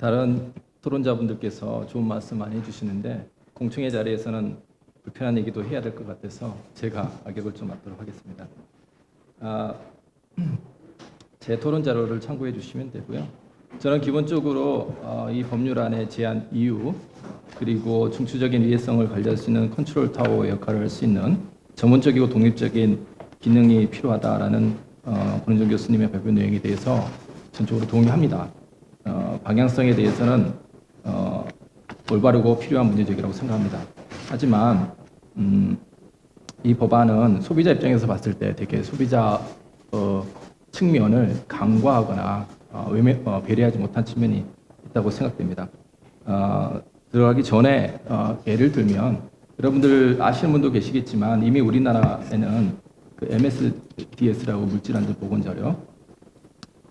다른 토론자분들께서 좋은 말씀 많이 해주시는데 공청회 자리에서는 불편한 얘기도 해야 될 것 같아서 제가 악역을 좀 맡도록 하겠습니다. 제 토론 자료를 참고해 주시면 되고요. 저는 기본적으로 이 법률안의 제안 이유 그리고 중추적인 위해성을 관리할 수 있는 컨트롤 타워 역할을 할 수 있는 전문적이고 독립적인 기능이 필요하다라는 권은정 교수님의 발표 내용에 대해서 전적으로 동의합니다. 방향성에 대해서는 올바르고 필요한 문제적이라고 생각합니다. 하지만 이 법안은 소비자 입장에서 봤을 때 되게 소비자 측면을 간과하거나 배려하지 못한 측면이 있다고 생각됩니다. 들어가기 전에 예를 들면 여러분들 아시는 분도 계시겠지만 이미 우리나라에는 그 MSDS라고 물질안전보건자료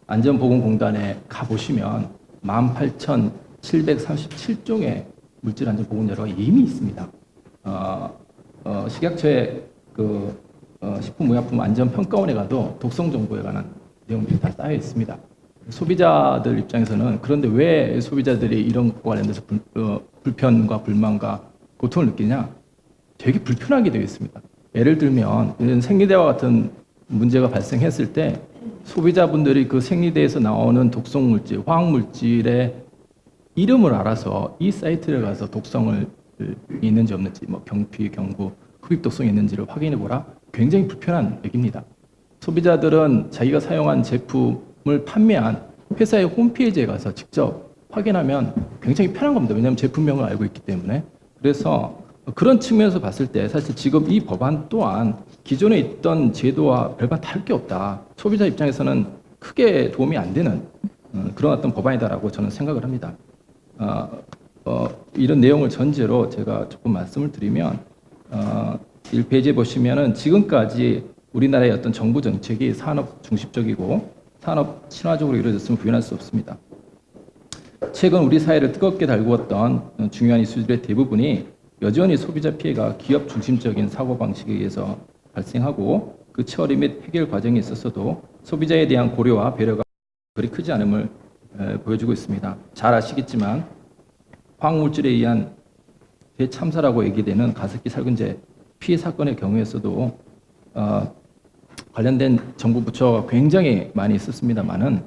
안전보건공단에 가보시면 18,737종의 물질안전보건자료가 이미 있습니다. 식약처의 그 식품의약품 안전평가원에 가도 독성 정보에 관한 내용들이 다 쌓여 있습니다. 소비자들 입장에서는 그런데 왜 소비자들이 이런 것과 관련돼서 불편과 불만과 고통을 느끼냐? 되게 불편하게 되어 있습니다. 예를 들면 이런 생리대와 같은 문제가 발생했을 때 소비자분들이 그 생리대에서 나오는 독성물질, 화학물질의 이름을 알아서 이 사이트에 가서 독성을 있는지 없는지, 뭐 경피, 경부, 흡입 독성이 있는지를 확인해 보라. 굉장히 불편한 얘기입니다. 소비자들은 자기가 사용한 제품을 판매한 회사의 홈페이지에 가서 직접 확인하면 굉장히 편한 겁니다. 왜냐하면 제품명을 알고 있기 때문에. 그래서 그런 측면에서 봤을 때 사실 지금 이 법안 또한 기존에 있던 제도와 별반 다를 게 없다. 소비자 입장에서는 크게 도움이 안 되는 그런 어떤 법안이다라고 저는 생각을 합니다. 이런 내용을 전제로 제가 조금 말씀을 드리면 1페이지에 보시면은 지금까지 우리나라의 어떤 정부 정책이 산업 중심적이고 산업 친화적으로 이루어졌음을 부인할 수 없습니다. 최근 우리 사회를 뜨겁게 달구었던 중요한 이슈들의 대부분이 여전히 소비자 피해가 기업 중심적인 사고방식에 의해서 발생하고 그 처리 및 해결 과정에 있어서도 소비자에 대한 고려와 배려가 그리 크지 않음을 보여주고 있습니다. 잘 아시겠지만 화학물질에 의한 대참사라고 얘기되는 가습기 살균제 피해 사건의 경우에서도 관련된 정부 부처가 굉장히 많이 있었습니다만은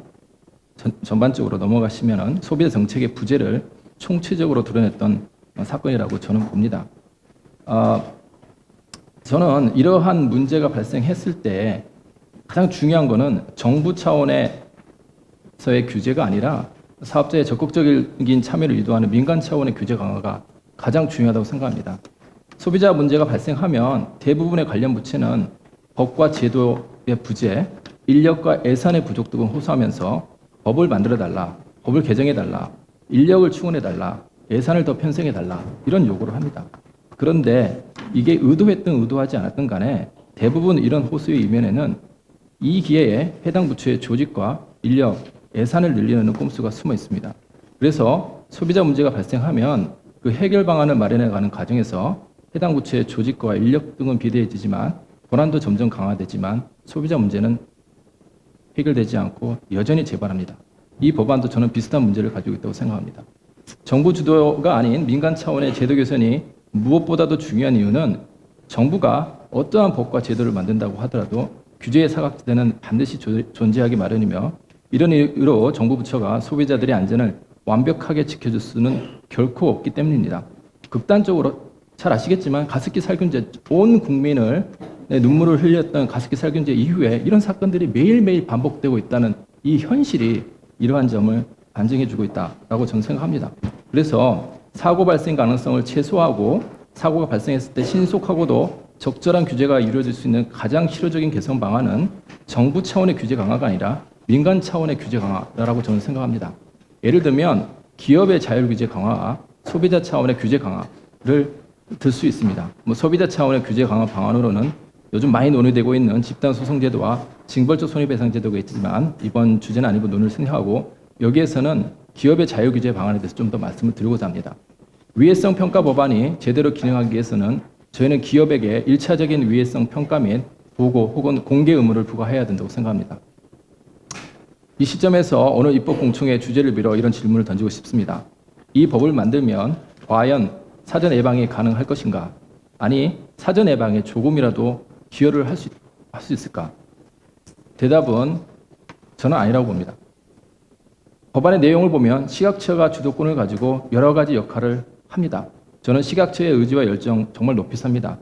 전반적으로 넘어가시면은 소비자 정책의 부재를 총체적으로 드러냈던 사건이라고 저는 봅니다. 저는 이러한 문제가 발생했을 때 가장 중요한 것은 정부 차원에서의 규제가 아니라 사업자의 적극적인 참여를 유도하는 민간 차원의 규제 강화가 가장 중요하다고 생각합니다. 소비자 문제가 발생하면 대부분의 관련 부처는 법과 제도의 부재, 인력과 예산의 부족 등을 호소하면서 법을 만들어달라, 법을 개정해달라, 인력을 충원해달라, 예산을 더 편성해달라 이런 요구를 합니다. 그런데 이게 의도했든 의도하지 않았든 간에 대부분 이런 호소의 이면에는 이 기회에 해당 부처의 조직과 인력, 예산을 늘리는 꼼수가 숨어 있습니다. 그래서 소비자 문제가 발생하면 그 해결 방안을 마련해가는 과정에서 해당 부처의 조직과 인력 등은 비대해지지만 권한도 점점 강화되지만 소비자 문제는 해결되지 않고 여전히 재발합니다. 이 법안도 저는 비슷한 문제를 가지고 있다고 생각합니다. 정부 주도가 아닌 민간 차원의 제도 개선이 무엇보다도 중요한 이유는 정부가 어떠한 법과 제도를 만든다고 하더라도 규제의 사각지대는 반드시 존재하기 마련이며 이런 이유로 정부 부처가 소비자들의 안전을 완벽하게 지켜줄 수는 결코 없기 때문입니다. 극단적으로 잘 아시겠지만 가습기 살균제 온 국민을 눈물을 흘렸던 가습기 살균제 이후에 이런 사건들이 매일매일 반복되고 있다는 이 현실이 이러한 점을 반증해주고 있다라고 저는 생각합니다. 그래서 사고 발생 가능성을 최소화하고 사고가 발생했을 때 신속하고도 적절한 규제가 이루어질 수 있는 가장 실효적인 개선 방안은 정부 차원의 규제 강화가 아니라 민간 차원의 규제 강화라고 저는 생각합니다. 예를 들면 기업의 자율 규제 강화와 소비자 차원의 규제 강화를 들 수 있습니다. 소비자 차원의 규제 강화 방안으로는 요즘 많이 논의되고 있는 집단소송제도와 징벌적 손해배상제도가 있지만 이번 주제는 아니고 논의를 생략하고 여기에서는 기업의 자율규제 방안에 대해서 좀 더 말씀을 드리고자 합니다. 위해성 평가 법안이 제대로 기능하기 위해서는 저희는 기업에게 1차적인 위해성 평가 및 보고 혹은 공개 의무를 부과해야 된다고 생각합니다. 이 시점에서 오늘 입법 공청회 주제를 빌어 이런 질문을 던지고 싶습니다. 이 법을 만들면 과연 사전 예방이 가능할 것인가? 아니, 사전 예방에 조금이라도 기여를 할 수 있을까? 대답은 저는 아니라고 봅니다. 법안의 내용을 보면 식약처가 주도권을 가지고 여러 가지 역할을 합니다. 저는 식약처의 의지와 열정 정말 높이 삽니다.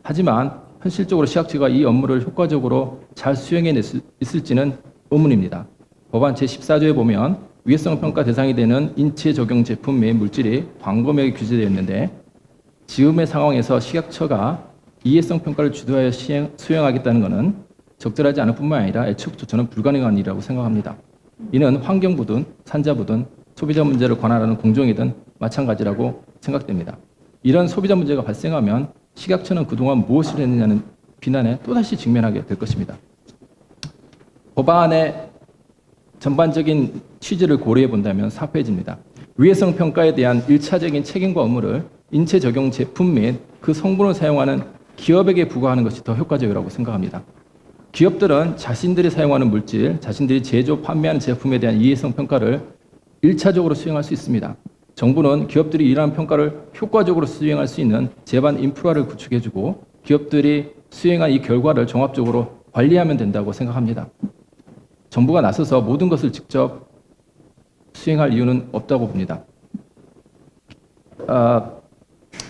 하지만 현실적으로 식약처가 이 업무를 효과적으로 잘 수행해낼 수 있을지는 의문입니다. 법안 제14조에 보면 위해성 평가 대상이 되는 인체 적용 제품 및 물질이 광범위하게 규제되어 있는데 지금의 상황에서 식약처가 이해성 평가를 주도하여 수행하겠다는 것은 적절하지 않을 뿐만 아니라 애초부터 저는 불가능한 일이라고 생각합니다. 이는 환경부든 산자부든 소비자 문제를 관할하는 공정이든 마찬가지라고 생각됩니다. 이런 소비자 문제가 발생하면 식약처는 그동안 무엇을 했느냐는 비난에 또다시 직면하게 될 것입니다. 법안의 전반적인 취지를 고려해 본다면 4페이지입니다. 위해성 평가에 대한 1차적인 책임과 업무를 인체 적용 제품 및 그 성분을 사용하는 기업에게 부과하는 것이 더 효과적이라고 생각합니다. 기업들은 자신들이 사용하는 물질, 자신들이 제조, 판매하는 제품에 대한 이해성 평가를 1차적으로 수행할 수 있습니다. 정부는 기업들이 이러한 평가를 효과적으로 수행할 수 있는 제반 인프라를 구축해주고 기업들이 수행한 이 결과를 종합적으로 관리하면 된다고 생각합니다. 정부가 나서서 모든 것을 직접 수행할 이유는 없다고 봅니다.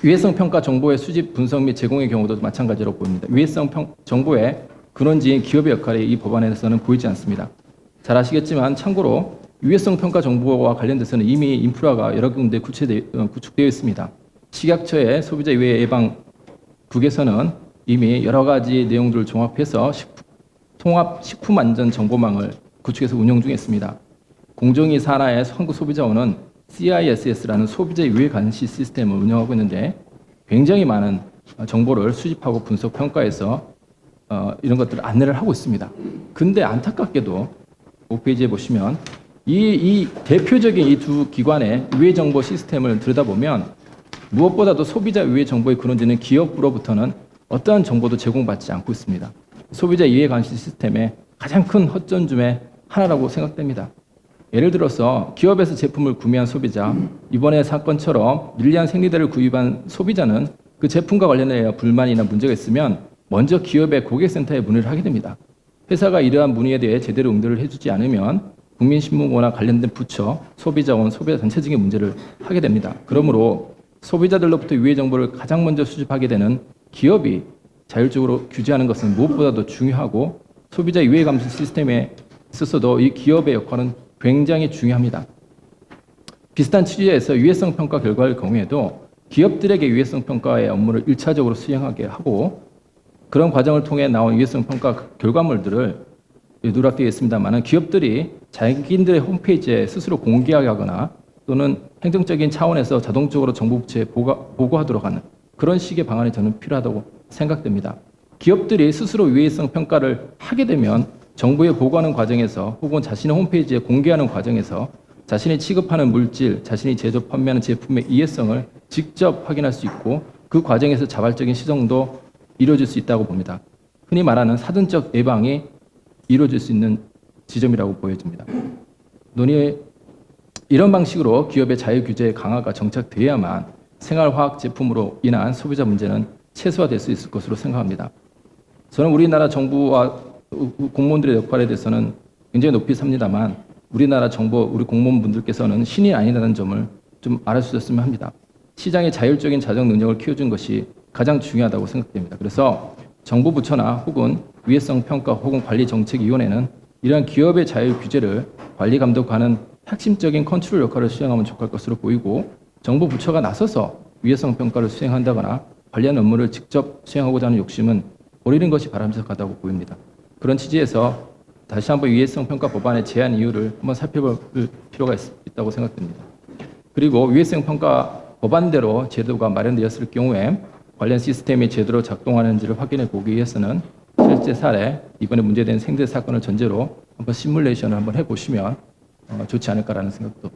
위해성 평가 정보의 수집, 분석 및 제공의 경우도 마찬가지로 보입니다. 위해성 정보의 근원지인 기업의 역할이 이 법안에서는 보이지 않습니다. 잘 아시겠지만 참고로 위해성 평가 정보와 관련돼서는 이미 인프라가 여러 군데 구축되어 있습니다. 식약처의 소비자 위해 예방국에서는 이미 여러 가지 내용들을 종합해서 통합 식품 안전 정보망을 구축해서 운영 중에 있습니다. 공정위 산하의 한국소비자원은 CISS라는 소비자 유해 감시 시스템을 운영하고 있는데 굉장히 많은 정보를 수집하고 분석 평가해서 이런 것들을 안내를 하고 있습니다. 근데 안타깝게도 5페이지에 보시면 이 대표적인 이 두 기관의 유해 정보 시스템을 들여다보면 무엇보다도 소비자 유해 정보의 근원지는 기업으로부터는 어떠한 정보도 제공받지 않고 있습니다. 소비자 유해 감시 시스템의 가장 큰 허점 중에 하나라고 생각됩니다. 예를 들어서 기업에서 제품을 구매한 소비자, 이번에 사건처럼 밀리안 생리대를 구입한 소비자는 그 제품과 관련해 불만이나 문제가 있으면 먼저 기업의 고객센터에 문의를 하게 됩니다. 회사가 이러한 문의에 대해 제대로 응대를 해주지 않으면 국민신문고나 관련된 부처, 소비자원, 소비자 전체적인 문제를 하게 됩니다. 그러므로 소비자들로부터 유해 정보를 가장 먼저 수집하게 되는 기업이 자율적으로 규제하는 것은 무엇보다도 중요하고 소비자 유해 감시 시스템에 있어서도 이 기업의 역할은 굉장히 중요합니다. 비슷한 취지에서 유해성 평가 결과의 경우에도 기업들에게 유해성 평가의 업무를 1차적으로 수행하게 하고 그런 과정을 통해 나온 유해성 평가 결과물들을 누락되어 있습니다만 기업들이 자기들의 홈페이지에 스스로 공개하게 하거나 또는 행정적인 차원에서 자동적으로 정부 부처에 보고하도록 하는 그런 식의 방안이 저는 필요하다고 생각됩니다. 기업들이 스스로 유해성 평가를 하게 되면 정부에 보고하는 과정에서 혹은 자신의 홈페이지에 공개하는 과정에서 자신이 취급하는 물질, 자신이 제조, 판매하는 제품의 이해성을 직접 확인할 수 있고 그 과정에서 자발적인 시정도 이루어질 수 있다고 봅니다. 흔히 말하는 사전적 예방이 이루어질 수 있는 지점이라고 보여집니다. 이런 방식으로 기업의 자유규제 강화가 정착돼야만 생활화학 제품으로 인한 소비자 문제는 최소화될 수 있을 것으로 생각합니다. 저는 우리나라 정부와 공무원들의 역할에 대해서는 굉장히 높이 삽니다만 우리나라 정부, 우리 공무원분들께서는 신이 아니라는 점을 좀 알아주셨으면 합니다. 시장의 자율적인 자정 능력을 키워준 것이 가장 중요하다고 생각됩니다. 그래서 정부 부처나 혹은 위해성 평가 혹은 관리정책위원회는 이러한 기업의 자율 규제를 관리 감독하는 핵심적인 컨트롤 역할을 수행하면 좋을 것으로 보이고 정부 부처가 나서서 위해성 평가를 수행한다거나 관련 업무를 직접 수행하고자 하는 욕심은 버리는 것이 바람직하다고 보입니다. 그런 취지에서 다시 한번 위해성 평가 법안의 제안 이유를 한번 살펴볼 필요가 있다고 생각됩니다. 그리고 위해성 평가 법안대로 제도가 마련되었을 경우에 관련 시스템이 제대로 작동하는지를 확인해 보기 위해서는 실제 사례, 이번에 문제된 생태 사건을 전제로 한번 시뮬레이션을 한번 해보시면 좋지 않을까라는 생각도